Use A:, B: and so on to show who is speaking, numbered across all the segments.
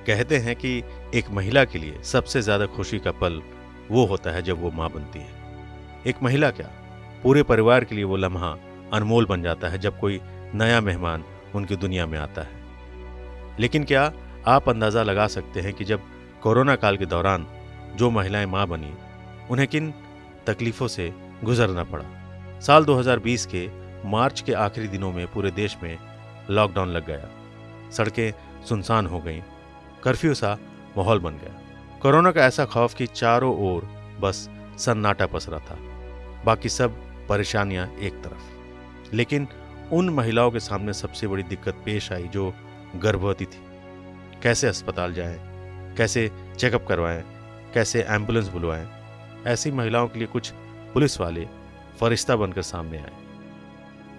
A: कहते हैं कि एक महिला के लिए सबसे ज्यादा खुशी का पल वो होता है जब वो माँ बनती है। एक महिला क्या, पूरे परिवार के लिए वो लम्हा अनमोल बन जाता है जब कोई नया मेहमान उनकी दुनिया में आता है। लेकिन क्या आप अंदाजा लगा सकते हैं कि जब कोरोना काल के दौरान जो महिलाएं माँ बनी, उन्हें किन तकलीफों से गुजरना पड़ा। साल 2020 के मार्च के आखिरी दिनों में पूरे देश में लॉकडाउन लग गया। सड़कें सुनसान हो गईं, कर्फ्यू सा माहौल बन गया। कोरोना का ऐसा खौफ कि चारों ओर बस सन्नाटा पसरा था, बाकी सब परेशानियां एक तरफ। लेकिन उन महिलाओं के सामने सबसे बड़ी दिक्कत पेश आई जो गर्भवती थी। कैसे अस्पताल जाएं, कैसे चेकअप करवाएं, कैसे एम्बुलेंस बुलवाएं। ऐसी महिलाओं के लिए कुछ पुलिस वाले फरिश्ता बनकर सामने आए।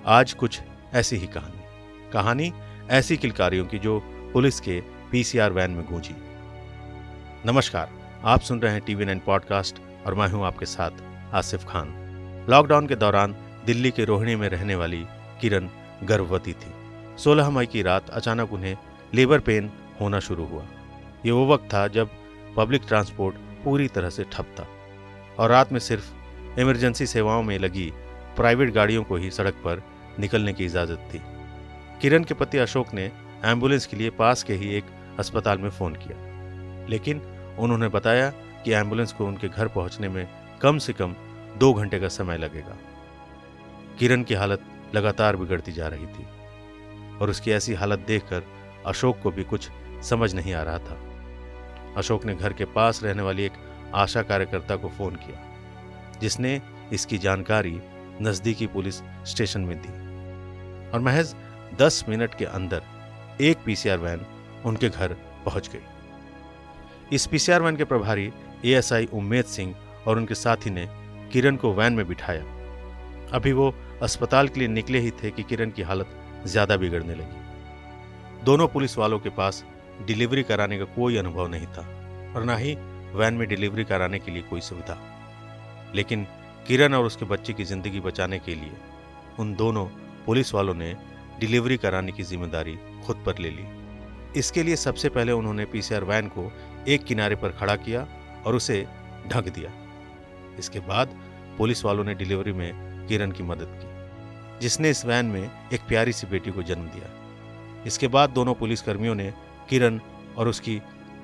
A: आज कुछ ऐसी ही कहानी ऐसी किलकारियों की जो पुलिस के पीसीआर वैन में गूंजी। नमस्कार, आप सुन रहे हैं TV9 पॉडकास्ट और मैं हूं आपके साथ आसिफ खान। लॉकडाउन के दौरान दिल्ली के रोहिणी में रहने वाली किरण गर्भवती थी। 16 मई की रात अचानक उन्हें लेबर पेन होना शुरू हुआ। ये वो वक्त था जब पब्लिक ट्रांसपोर्ट पूरी तरह से ठप था और रात में सिर्फ इमरजेंसी सेवाओं में लगी प्राइवेट गाड़ियों को ही सड़क पर निकलने की इजाज़त थी। किरण के पति अशोक ने एम्बुलेंस के लिए पास के ही एक अस्पताल में फ़ोन किया, लेकिन उन्होंने बताया कि एम्बुलेंस को उनके घर पहुंचने में कम से कम 2 घंटे का समय लगेगा। किरण की हालत लगातार बिगड़ती जा रही थी और उसकी ऐसी हालत देखकर अशोक को भी कुछ समझ नहीं आ रहा था। अशोक ने घर के पास रहने वाली एक आशा कार्यकर्ता को फ़ोन किया, जिसने इसकी जानकारी नज़दीकी पुलिस स्टेशन में दी और महज 10 मिनट के अंदर एक पीसीआर वैन उनके घर पहुंच गई। इस पीसीआर वैन के प्रभारी एएसआई उम्मेद सिंह और उनके साथी ने किरण को वैन में बिठाया। अभी वो अस्पताल के लिए निकले ही थे कि किरण की हालत ज्यादा बिगड़ने लगी। दोनों पुलिस वालों के पास डिलीवरी कराने का कोई अनुभव नहीं था और ना ही वैन में डिलीवरी कराने के लिए कोई सुविधा। लेकिन किरण और उसके बच्चे की जिंदगी बचाने के लिए उन दोनों पुलिस वालों ने डिलीवरी कराने की जिम्मेदारी खुद पर ले ली। इसके लिए सबसे पहले उन्होंने पीसीआर वैन को एक किनारे पर खड़ा किया और उसे ढक दिया। इसके बाद पुलिस वालों ने डिलीवरी में किरण की मदद की, जिसने इस वैन में एक प्यारी सी बेटी को जन्म दिया। इसके बाद दोनों पुलिसकर्मियों ने किरण और उसकी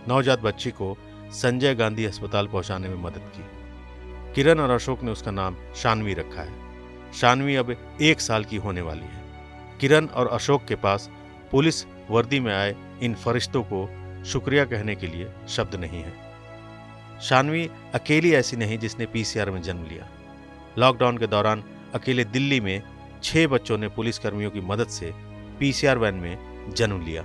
A: नवजात बच्ची को संजय गांधी अस्पताल पहुंचाने में मदद की। किरण और अशोक ने उसका नाम शानवी रखा है। शानवी अब 1 साल की होने वाली है। किरण और अशोक के पास पुलिस वर्दी में आए इन फरिश्तों को शुक्रिया कहने के लिए शब्द नहीं है। शानवी अकेली ऐसी नहीं जिसने पीसीआर में जन्म लिया। लॉकडाउन के दौरान अकेले दिल्ली में 6 बच्चों ने पुलिसकर्मियों की मदद से पीसीआर वैन में जन्म लिया।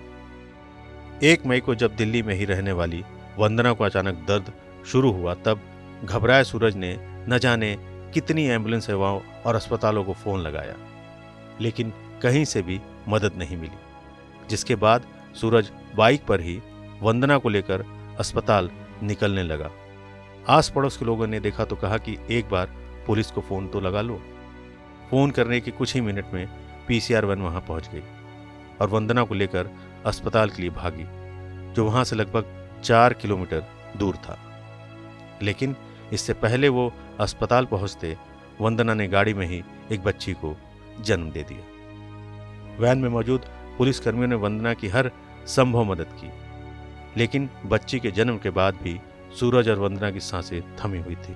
A: 1 मई को जब दिल्ली में ही रहने वाली वंदना को अचानक दर्द शुरू हुआ, तब घबराए सूरज ने न जाने कितनी एम्बुलेंस सेवाओं और अस्पतालों को फ़ोन लगाया, लेकिन कहीं से भी मदद नहीं मिली। जिसके बाद सूरज बाइक पर ही वंदना को लेकर अस्पताल निकलने लगा। आस पड़ोस के लोगों ने देखा तो कहा कि एक बार पुलिस को फ़ोन तो लगा लो। फ़ोन करने के कुछ ही मिनट में पीसीआर वैन वहाँ पहुँच गई और वंदना को लेकर अस्पताल के लिए भागी, जो वहाँ से लगभग 4 किलोमीटर दूर था। लेकिन इससे पहले वो अस्पताल पहुँचते वंदना ने गाड़ी में ही एक बच्ची को जन्म दे दिया। वैन में मौजूद पुलिसकर्मियों ने वंदना की हर संभव मदद की, लेकिन बच्ची के जन्म के बाद भी सूरज और वंदना की सांसें थमी हुई थी।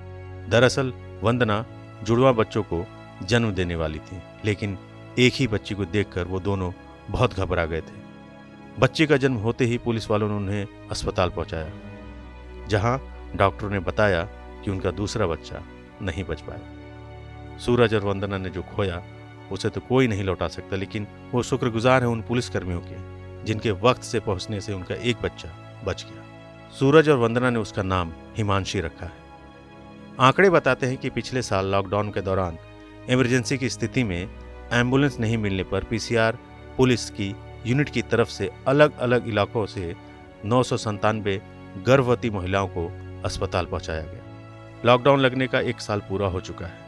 A: दरअसल वंदना जुड़वा बच्चों को जन्म देने वाली थी, लेकिन एक ही बच्ची को देखकर वो दोनों बहुत घबरा गए थे। बच्ची का जन्म होते ही पुलिस वालों ने उन्हें अस्पताल पहुंचाया, जहां डॉक्टरों ने बताया कि उनका दूसरा बच्चा नहीं बच पाया। सूरज और वंदना ने जो खोया उसे तो कोई नहीं लौटा सकता, लेकिन वो शुक्रगुजार है उन पुलिसकर्मियों के जिनके वक्त से पहुंचने से उनका एक बच्चा बच गया। सूरज और वंदना ने उसका नाम हिमांशी रखा है। आंकड़े बताते हैं कि पिछले साल लॉकडाउन के दौरान इमरजेंसी की स्थिति में एम्बुलेंस नहीं मिलने पर पीसीआर पुलिस की यूनिट की तरफ से अलग अलग इलाकों से 997 गर्भवती महिलाओं को अस्पताल पहुंचाया गया। लॉकडाउन लगने का 1 साल पूरा हो चुका है।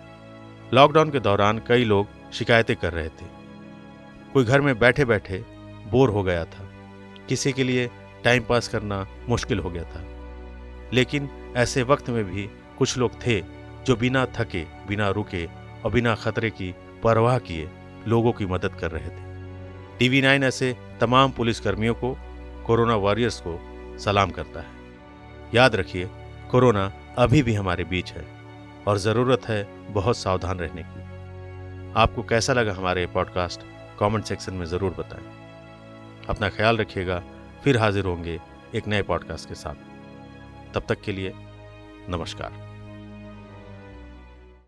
A: लॉकडाउन के दौरान कई लोग शिकायतें कर रहे थे। कोई घर में बैठे बैठे बोर हो गया था, किसी के लिए टाइम पास करना मुश्किल हो गया था। लेकिन ऐसे वक्त में भी कुछ लोग थे जो बिना थके, बिना रुके और बिना खतरे की परवाह किए लोगों की मदद कर रहे थे। टीवी 9 ऐसे तमाम पुलिसकर्मियों को, कोरोना वॉरियर्स को सलाम करता है। याद रखिए, कोरोना अभी भी हमारे बीच है और ज़रूरत है बहुत सावधान रहने की। आपको कैसा लगा हमारे पॉडकास्ट, कमेंट सेक्शन में ज़रूर बताएं। अपना ख्याल रखिएगा, फिर हाजिर होंगे एक नए पॉडकास्ट के साथ। तब तक के लिए नमस्कार।